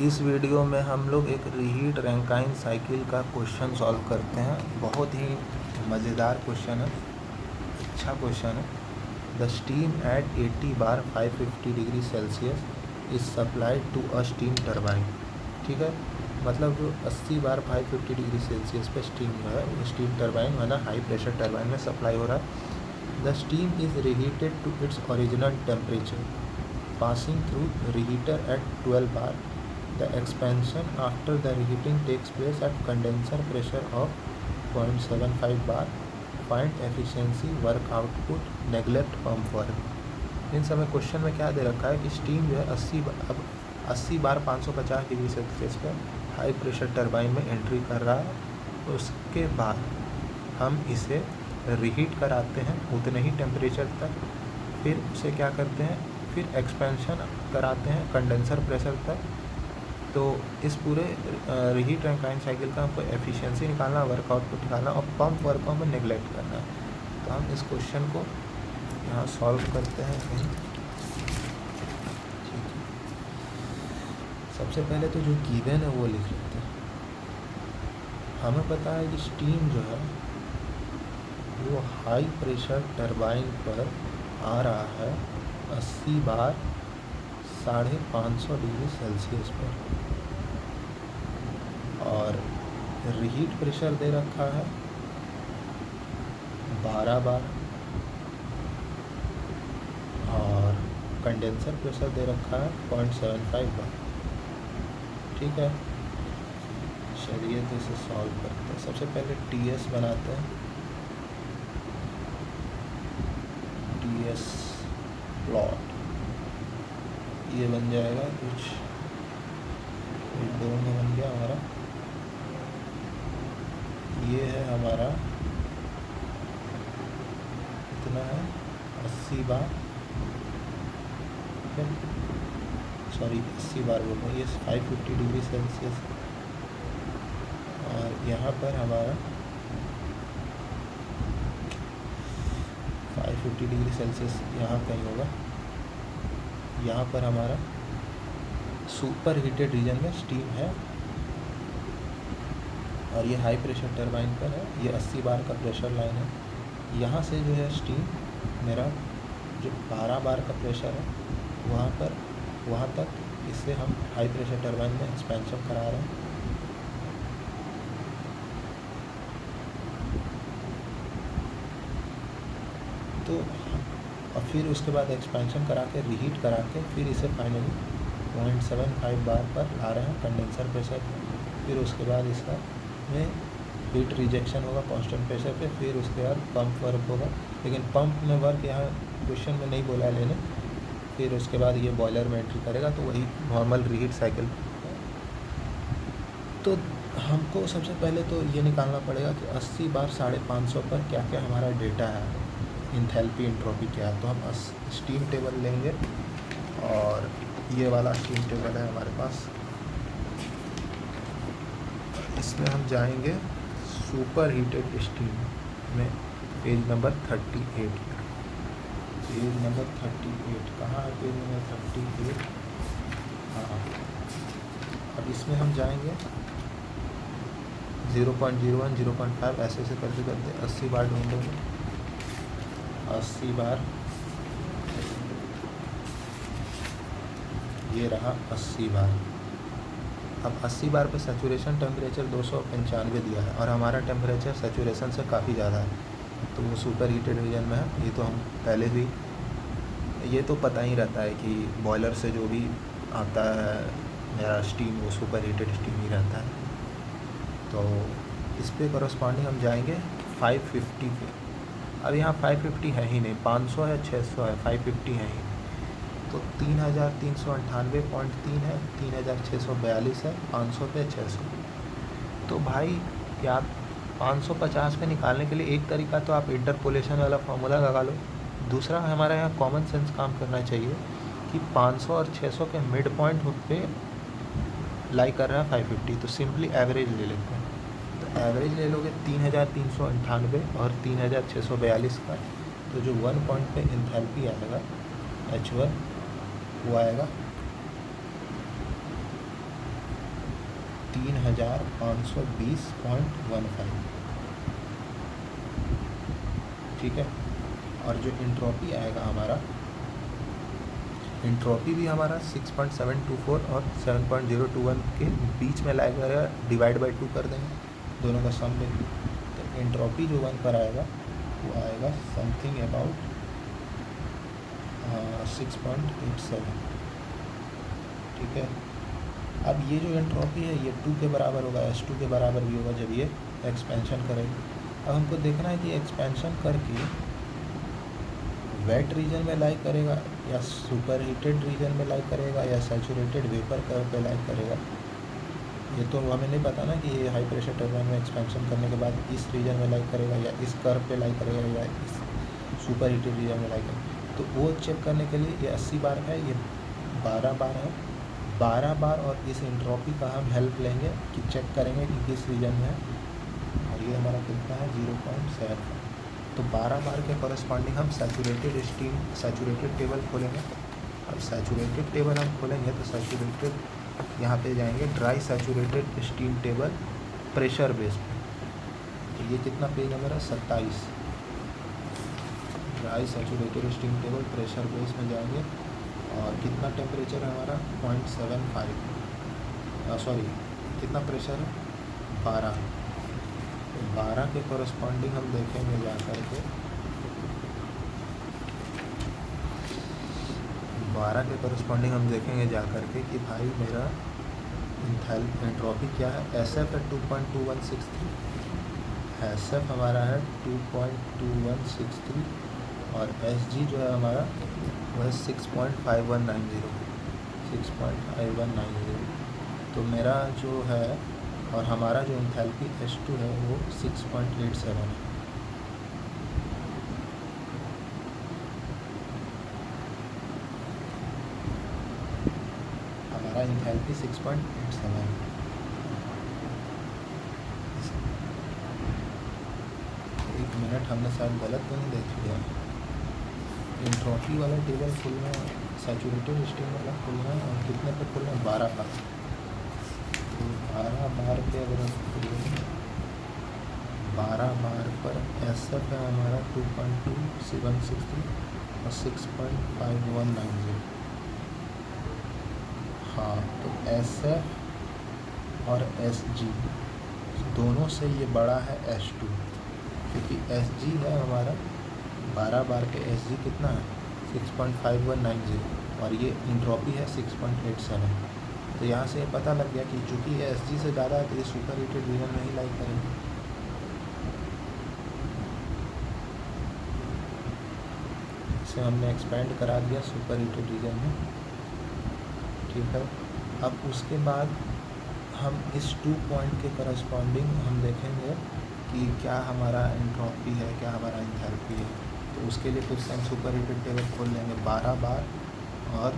इस वीडियो में हम लोग एक रीहीट रैंकाइन साइकिल का क्वेश्चन सॉल्व करते हैं। बहुत ही मज़ेदार क्वेश्चन है, अच्छा क्वेश्चन है। The steam at 80 bar 550 degree Celsius is supplied to a steam turbine. ठीक है, मतलब जो 80 बार 550 डिग्री सेल्सियस पे स्टीम जो है वो स्टीम टरबाइन वाला हाई प्रेशर टरबाइन में सप्लाई हो रहा है। The steam is reheated to its original temperature passing through reheater at 12 bar. The expansion after the reheating takes place at condenser pressure of 0.75 bar. Find efficiency, work output, neglect pump work. इन समय question में क्या दे रखा है कि steam जो है 80 bar 550 degree Celsius पर high pressure turbine में एंट्री कर रहा है। उसके बाद हम इसे रीहीट कराते हैं उतने ही टेम्परेचर तक, फिर उसे क्या करते हैं, फिर एक्सपेंशन कराते हैं कंडेंसर प्रेशर तक। तो इस पूरे रीहीट रैंकाइन साइकिल का हमको एफिशिएंसी निकालना, वर्क आउटपुट निकालना और पंप वर्क को हमें नेगलेक्ट करना है। तो हम इस क्वेश्चन को यहाँ सॉल्व करते हैं कहीं। ठीक है, सबसे पहले तो जो गिवन है वो लिख लेते हैं। हमें पता है कि स्टीम जो है वो हाई प्रेशर टरबाइन पर आ रहा है 80 बार 550 डिग्री सेल्सियस पर, और रीहीट प्रेशर दे रखा है 12 बार और कंडेंसर प्रेशर दे रखा है 0.75 बार। ठीक है, चलिए तो इसे सॉल्व करते हैं। सबसे पहले टीएस बनाते हैं। टीएस प्लॉट ये बन जाएगा कुछ दो में बन गया हमारा। ये है हमारा कितना है 80 बार, सॉरी 80 बार बोल रहा हूँ, ये 550 डिग्री सेल्सियस। और यहाँ पर हमारा 550 डिग्री सेल्सियस यहाँ कहीं होगा। यहाँ पर हमारा सुपर हीटेड रीजन में स्टीम है और ये हाई प्रेशर टरबाइन पर है। ये 80 बार का प्रेशर लाइन है। यहाँ से जो है स्टीम मेरा जो 12 बार का प्रेशर है वहाँ तक इससे हम हाई प्रेशर टरबाइन में एक्सपेंशन करा रहे हैं। तो और फिर उसके बाद एक्सपेंशन करा के रीहीट करा के फिर इसे फाइनली 0.75 बार पर ला रहे हैं कंडेंसर प्रेशर। फिर उसके बाद इसका में हीट रिजेक्शन होगा कांस्टेंट प्रेशर पे। फिर उसके बाद पंप वर्क होगा, लेकिन पंप में वर्क यहाँ क्वेश्चन में नहीं बोला है लेने। फिर उसके बाद ये बॉयलर में एंट्री करेगा, तो वही नॉर्मल रीहीट साइकिल। तो हमको सबसे पहले तो ये निकालना पड़ेगा कि 80 बार 550 पर क्या क्या हमारा डेटा है, इंथैल्पी एंट्रोपी क्या है। तो हम स्टीम टेबल लेंगे और ये वाला स्टीम टेबल है हमारे पास। इसमें हम जाएंगे सुपर हीटेड स्टीम में, पेज नंबर 38 पर। पेज नंबर 38 कहाँ है? Page number 38। हाँ, अब इसमें हम जाएंगे 0.01 0.5 ऐसे करते करते 80 बार ढूंढेंगे। 80 बार, ये रहा 80 बार। अब 80 बार पे सैचुरेशन टेम्परेचर 295 दिया है और हमारा टेम्परेचर सैचुरेशन से काफ़ी ज़्यादा है, तो वो सुपर हीटेड रीजन में है। ये तो हम पहले भी ये तो पता ही रहता है कि बॉयलर से जो भी आता है मेरा स्टीम वो सुपर हीटेड स्टीम ही रहता है। तो इस पे कॉरस्पॉन्डिंग हम जाएंगे 550 पे। अब यहाँ 550 है ही नहीं, 500 है, 600 है, 550 है ही। तो 3398.3 है, 3642 है, 500 पे 600। तो भाई क्या 550 पे निकालने के लिए एक तरीका तो आप इंटरपोलेशन वाला फॉर्मूला लगा लो। दूसरा हमारा यहाँ कॉमन सेंस काम करना चाहिए कि 500 और 600 के मिड पॉइंट पे लाई कर रहा है 550, तो सिंपली एवरेज ले लेते हैं। तो एवरेज ले लोगे 3398 और 3642 का, तो जो 1 पॉइंट पे इंथैल्पी आएगा H1 वो आएगा 3520.15, ठीक है। और जो इंट्रॉपी आएगा हमारा, इंट्रॉपी भी हमारा 6.724 और 7.021 के बीच में लाएगा, डिवाइड बाई 2 कर देंगे, दोनों का सम लेंगे। तो इंट्रॉपी जो 1 पर आएगा वो आएगा समथिंग अबाउट 6.87, ठीक है। अब ये जो एंट्रोपी है ये 2 के बराबर होगा, S2 के बराबर भी होगा जब ये एक्सपेंशन करेगी। अब हमको देखना है कि एक्सपेंशन करके वेट रीजन में लाई करेगा या सुपर हीटेड रीजन में लाई करेगा या सैचुरेटेड वेपर कर्व पे लाई करेगा। ये तो हमें नहीं पता ना कि ये हाई प्रेशर टरबाइन में एक्सपेंशन करने के बाद इस रीजन में लाई करेगा या इस कर्व पे लाई करेगा या इस सुपर हीटेड रीजन में लाई करेगा। तो वो चेक करने के लिए ये 80 बार है, ये 12 बार है, 12 बार और इस एंट्रोपी का हम हेल्प लेंगे कि चेक करेंगे कि किस रीजन में है। और ये हमारा कितना है 0.7। तो 12 बार के कॉरेस्पॉन्डिंग हम सैचुरेटेड टेबल खोलेंगे। अब सैचुरेटेड टेबल हम खोलेंगे तो सैचुरेटेड यहाँ पे जाएंगे, dry saturated steam table pressure base पे। तो ये कितना पेज नंबर है 27, dry saturated steam table pressure base में जाएंगे। और कितना टेम्परेचर है हमारा 0.75, सॉरी कितना प्रेशर है 12। तो 12 के कॉरेस्पॉन्डिंग हम देखेंगे जा कर के, 12 के कॉरेस्पॉन्डिंग हम देखेंगे जा कर के कि भाई मेरा एंट्रोपी क्या है। SF है 2.2163, SF हमारा है 2.2163 और SG जो है हमारा वो है 6.5190। तो मेरा जो है और हमारा जो एंथैल्पी H2 है वो 6.87 है। हमारा एंथैल्पी 6.87 है। एक मिनट, हमने शायद गलत तो नहीं देख लिया। एंट्रोपी वाला टेबल खोलना है, सैचुरेटेड स्टीम वाला खोलना है और कितने पे खोलना है 12 का। तो 12 बार पे अगर हम खोलेंगे 12 बार पर SF है हमारा 2.2763 और 6.5190। हाँ, तो SF और SG दोनों से ये बड़ा है H2, क्योंकि SG है हमारा 12 बार पे SG कितना है 6.5190 और ये इंट्रोपी है 6.87। तो यहाँ से पता लग गया कि चूँकि ये SG से ज़्यादा है तो ये सुपर हीटेड रीजन में ही लाई करेंगे। इसे हमने एक्सपेंड करा दिया सुपर हीटेड रीजन में, ठीक है। अब उसके बाद हम इस 2 पॉइंट के करस्पॉन्डिंग हम देखेंगे कि क्या हमारा एंट्रोपी है, क्या हमारा एंथैल्पी है। तो उसके लिए फिर से हम सुपर हीटेड टेबल खोल लेंगे 12 बार और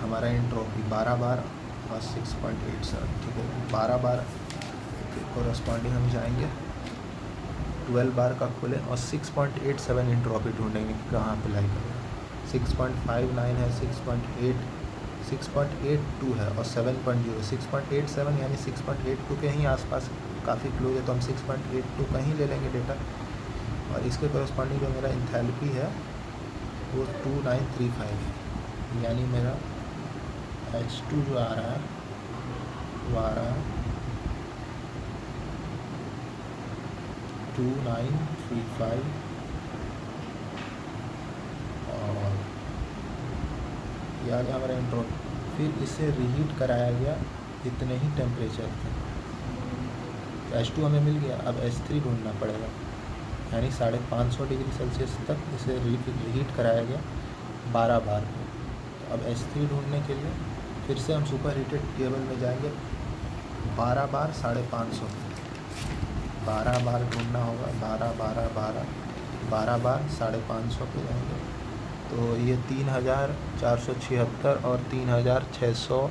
हमारा एंट्रोपी 12 बार और 6.87, ठीक है। 12 बार के कोरस्पॉन्डिंग हम जाएंगे, 12 बार का खोलें और 6.87 एंट्रोपी ढूंढेंगे कहाँ पे लाई करेगा। 6.59 है, 6.82 है और 7.0, 6.87 यानी 6.82 के ही आसपास काफ़ी क्लोज है। तो हम 6.82 का ही ले लेंगे डेटा और इसके कोरस्पॉन्डिंग जो मेरा एंथैल्पी है वो 2935 है। यानी मेरा H2 जो आ रहा है वो आ रहा है 2935 और ये आ गया हमारा एंट्रोपी। फिर इसे रीहीट कराया गया इतने ही टेम्परेचर थे। H2 हमें मिल गया, अब H3 ढूंढना पड़ेगा, यानी 550 डिग्री सेल्सियस तक इसे रीहीट कराया गया 12 बार पे। तो अब H3 ढूंढने के लिए फिर से हम सुपर हीटेड टेबल में जाएंगे, 12 बार 550, 12 बार ढूंढना होगा, 12 बार 550 पे जाएंगे। तो ये 3476 और 3600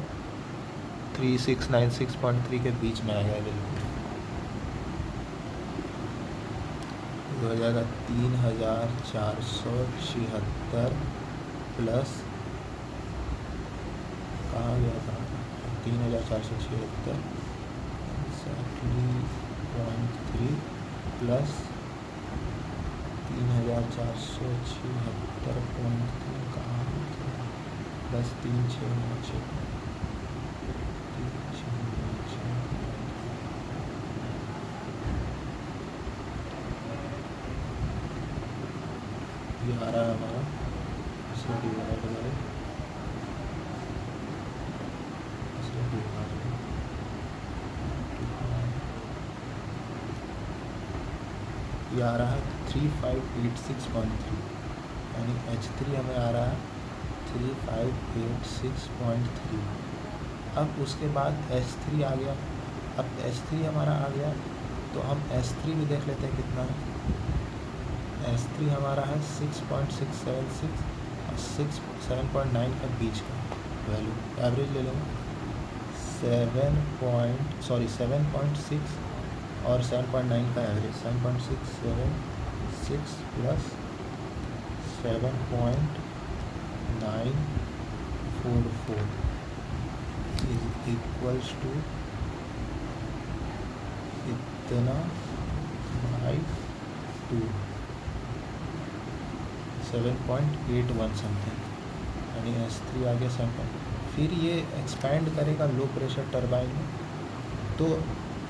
3696.3 के बीच में आएगा बिल्कुल। हो जाएगा 3476 प्लस, कहाँ गया था 3476 एक्जैक्टली 0.3 प्लस 3476.3 कहाँ प्लस 3696 ये आ रहा है हमारा इसे डिवाइड बाय ये आ रहा है 3586.3 यानी H3 हमें आ रहा है 3586.3। अब उसके बाद H3 आ गया। अब H3 हमारा आ गया तो हम S3 भी देख लेते हैं कितना है। S3 हमारा है 6.676 और 7.9 का बीच का वैल्यू, एवरेज ले लेंगे 7.6 और 7.9 का average 7.676 plus 7.944 is equals to इतना बाई 2 7.81 समथिंग, यानी S3 आ गया 7। फिर ये एक्सपैंड करेगा लो प्रेशर टरबाइन में, तो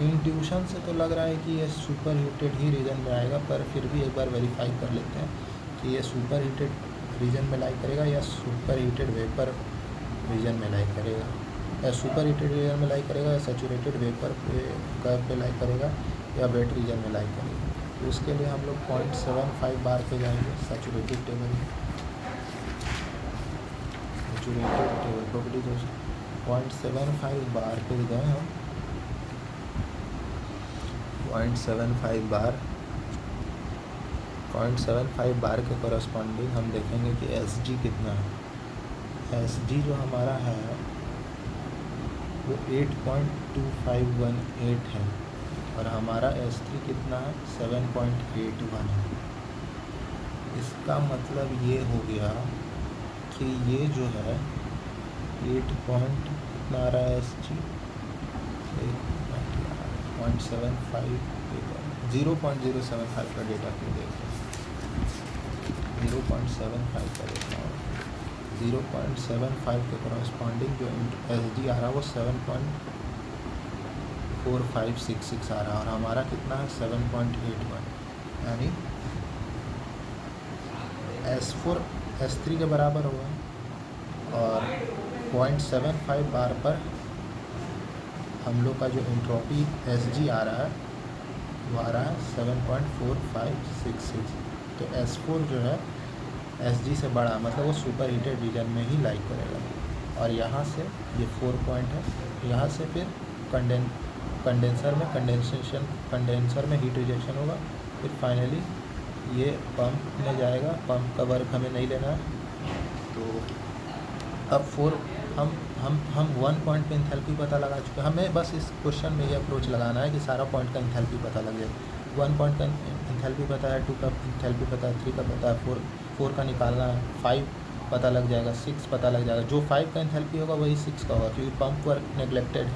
इंट्यूशन से तो लग रहा है कि ये सुपर हीटेड ही रीजन में आएगा, पर फिर भी एक बार वेरीफाई कर लेते हैं कि ये सुपर हीटेड रीजन में लाई करेगा या सुपर हीटेड वेपर रीजन में लाई करेगा, या सुपर हीटेड रीजन में लाई करेगा या सैचुरेटेड वेपर पे लाई करेगा या वेट रीजन में लाई करेगा। तो उसके लिए हम लोग 0.75 बार पे जाएंगे सैचुरेटेड टेबल में। सैचुरेटेड टेबल प्रॉपर्टी 0.75 बार पे गए हम। 0.75 बार के कॉरस्पॉन्डिंग हम देखेंगे कि SG कितना है। SG जो हमारा है वो 8.2518 है और हमारा S3 कितना है 7.81 है। इसका मतलब ये हो गया कि ये जो है 8 पॉइंट कितना आ रहा है SG 0.075 का डेटा क्यों देख रहे हैं 0.75 का देखना होगा। 0.75 के कॉरस्पॉन्डिंग जो SG आ रहा है वो 7.4566 आ रहा है और हमारा कितना है 7.81, यानी S4 S3 के बराबर होगा और 0.75 बार पर हम लोग का जो एंट्रोपी SG आ रहा है वो आ रहा है 7.4566। तो S4 जो है SG से बड़ा, मतलब वो सुपर हीटेड रीजन में ही लाई करेगा। और यहाँ से ये 4 पॉइंट है, यहाँ से फिर कंडेंसर में हीट रिजेक्शन होगा, फिर फाइनली ये पंप में जाएगा। पंप का वर्क हमें नहीं लेना है। तो अब 4 हम 1 पॉइंट पे इंथैल्पी पता लगा चुके हैं। हमें बस इस क्वेश्चन में ये अप्रोच लगाना है कि सारा पॉइंट का इंथैल्पी पता लग जाए। 1 पॉइंट का इंथैल्पी पता है, 2 का इंथैल्पी पता है, 3 का पता है, 4 का निकालना है, 5 पता लग जाएगा, 6 पता लग जाएगा। जो 5 का इंथैल्पी होगा वही 6 का होगा, क्योंकि पंप वर्क नेगलेक्टेड है।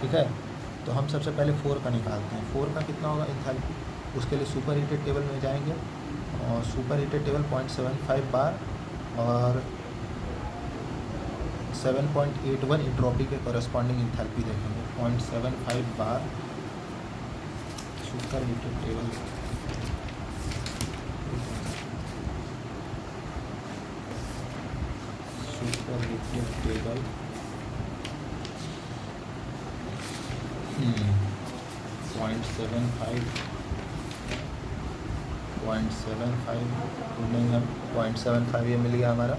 ठीक है, तो हम सबसे पहले 4 का निकालते हैं। 4 का कितना होगा इंथैल्पी, उसके लिए सुपर हीटेड टेबल में जाएंगे और सुपर हीटेड टेबल 0.75 बार और 7.81 एंट्रोपी के कॉरस्पॉन्डिंग इंथैल्पी देखेंगे। 0.75 bar super heated table super heated table 0.75 ये मिल गया हमारा।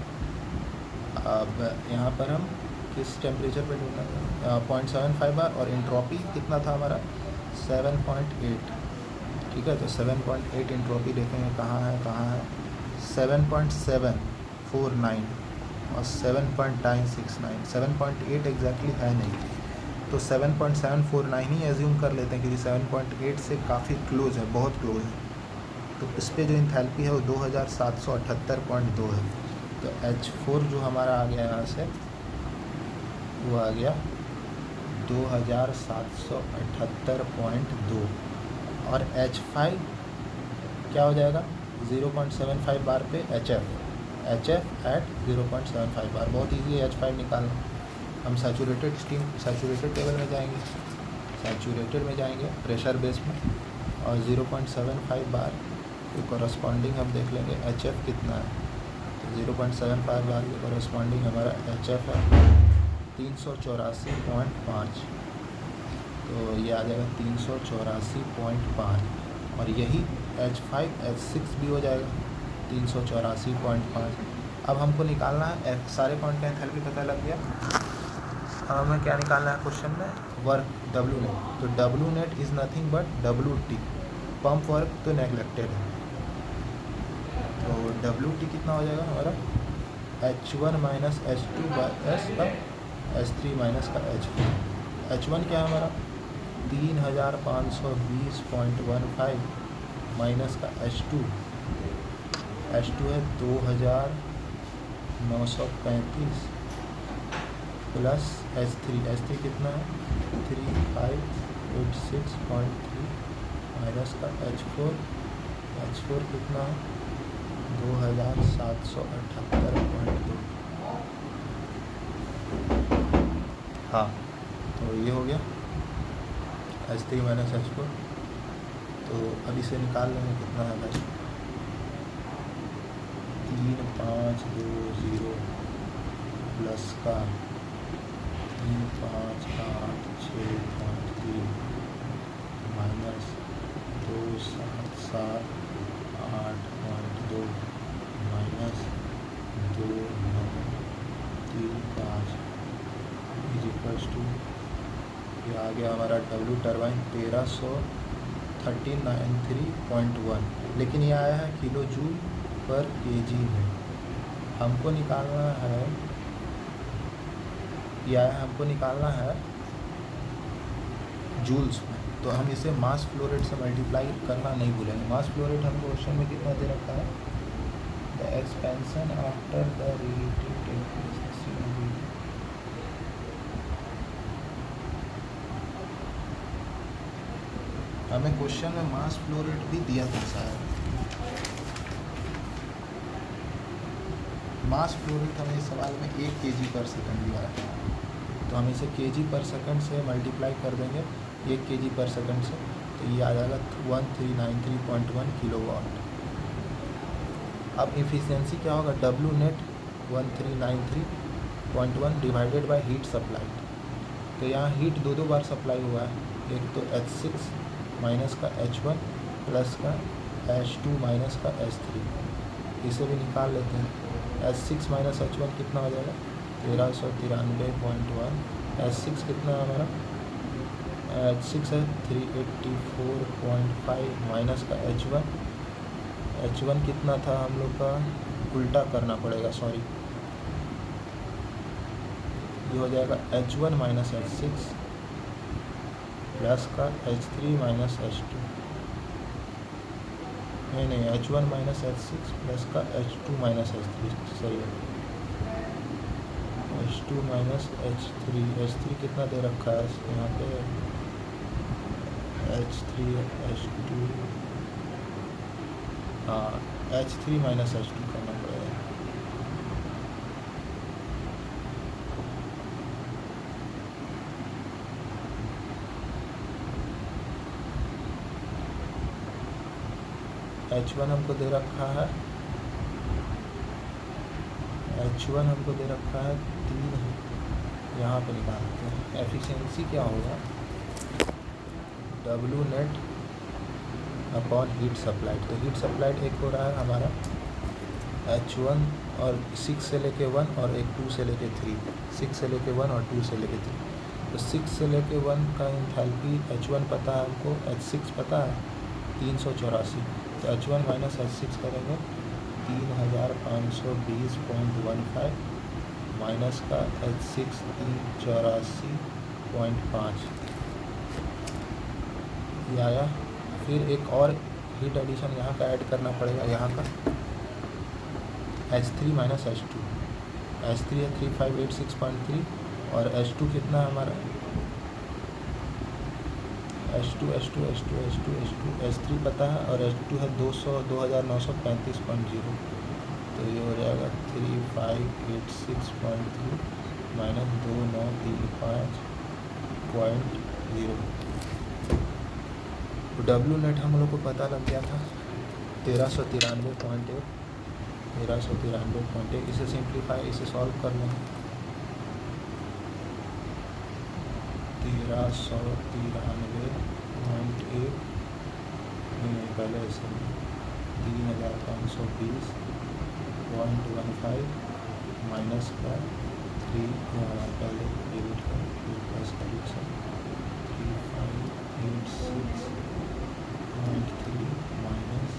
अब यहाँ पर हम किस टेम्परेचर पे ढूंढना है 0.75 बार और एंट्रोपी कितना था हमारा 7.8। ठीक है, तो 7.8 एंट्रोपी देखेंगे कहाँ है 7.749 और 7.969। 7.8 एग्जैक्टली है नहीं, तो 7.749 ही एज्यूम कर लेते हैं क्योंकि 7.8 से काफ़ी क्लोज है, बहुत क्लोज है। तो इस पर जो इंथैल्पी है वो 2778.2 है। तो H4 जो हमारा आ गया यहाँ से वो आ गया 2778.2 और H5 क्या हो जाएगा 0.75 बार पे HF एट 0.75 बार। बहुत ईजी है H5 निकालना। हम सैचुरेटेड टेबल में जाएंगे, प्रेशर बेस में, और 0.75 बार के कॉरस्पॉन्डिंग हम देख लेंगे HF कितना है। तो 0.75 बार के कॉरस्पॉन्डिंग हमारा HF है 384.5, तो ये आ जाएगा 384.5, और यही H6 भी हो जाएगा 384.5। अब हमको निकालना है सारे पॉइंट का एंथैल्पी पता लग गया। हमें क्या निकालना है क्वेश्चन में, वर्क W नेट। तो W net is nothing but WT, pump work तो नेग्लेक्टेड है। तो WT कितना हो जाएगा हमारा H1 minus H2 bye S का H3 माइनस का H4। H1 क्या है हमारा 3520.15 माइनस का H2 है 2935 प्लस H3 कितना है 3586.3 माइनस का H4 कितना है 2778.2। हाँ, तो ये हो गया H3 माइनस H4। तो अब इसे निकाल लेंगे कितना है भाई 3520 प्लस का 3586.3 minus 2778.2 minus 2935 is equals to, ये आ गया हमारा W टर्बाइन 1393.1, लेकिन ये आया है किलो जूल पर kg में। हमको निकालना है जूल्स में। तो हम इसे मास फ्लो रेट से मल्टीप्लाई करना नहीं भूलेंगे। मास फ्लो रेट हमको क्वेश्चन में कितना दे रखा है, the expansion after the reheating temperature. हमें क्वेश्चन में मास फ्लो रेट भी दिया था शायद। मास फ्लो रेट हमें इस सवाल में 1 kg पर सेकंड दिया है, तो हम इसे kg पर सेकंड से मल्टीप्लाई कर देंगे 1 kg पर सेकंड से, तो ये आ जाएगा 1393.1 किलोवाट। अब इफ़िशियंसी क्या होगा W net 1393.1 divided by heat supply. तो यहाँ हीट दो बार सप्लाई हुआ है, एक तो H6 माइनस का H1 प्लस का H2 माइनस का H3। इसे भी निकाल लेते हैं। H6 माइनस H1 कितना हो जाएगा 1393.1। H6 कितना है हमारा H6 है 384.5 माइनस का H1 कितना था हम लोग का, उल्टा करना पड़ेगा सॉरी, ये हो जाएगा H1 माइनस H6 प्लस का H3 माइनस H2, नहीं H1 माइनस H6 प्लस का H2 माइनस H3, सही है H2 माइनस H3 कितना दे रखा है यहाँ पे H3 H2, हाँ H3 माइनस H2 करना पड़ेगा। H1 हमको दे रखा है 3, यहाँ पे निकालते हैं। एफिशिएंसी क्या होगा W net upon heat supplied. तो हीट सप्लाइड एक हो रहा है हमारा H1 और 6 से लेके 1 और एक 2 से लेके 3, 6 से लेके 1 और 2 से लेके 3। तो 6 से लेके 1 का एंथैल्पी H1 पता है हमको, H6 पता है 384, तो H1 माइनस H6 करेंगे 3520.15 माइनस का H6 384.5 ये आया। फिर एक और हीट एडिशन यहाँ का ऐड करना पड़ेगा, यहाँ का H3 माइनस H2 है 3586.3 और H2 कितना है हमारा S3 पता है और S2 है 2935.0, तो ये हो जाएगा 3586.3 माइनस 2935.0। डब्ल्यू नेट हम लोग को पता लग गया था 1393.1। इसे सिंप्लीफाई, इसे सॉल्व कर लें। 1393.1 पहले इसे 3520.15 माइनस का 3 पहले डिलीट कर प्लस करेक्शन 3586.3 माइनस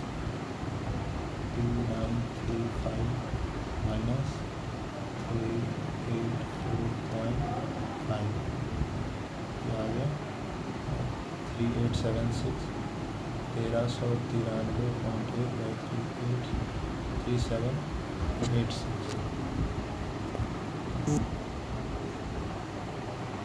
2935 माइनस 384.5 आ गया 3876 1393.1/383786।